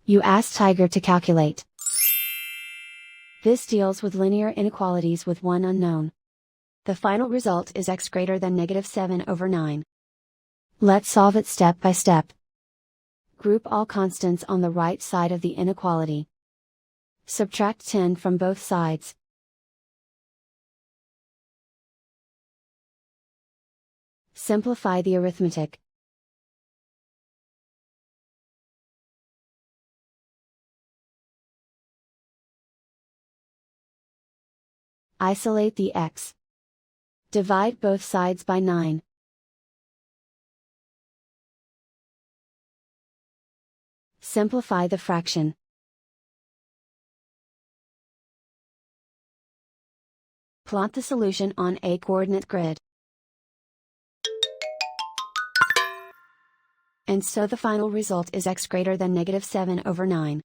You ask Tiger to calculate. This deals with linear inequalities with one unknown. The final result is x greater than -7/9. Let's solve it step by step. Group all constants on the right side of the inequality. Subtract 10 from both sides. Simplify the arithmetic. Isolate the x. Divide both sides by 9. Simplify the fraction. Plot the solution on a coordinate grid. And so the final result is x greater than -7/9.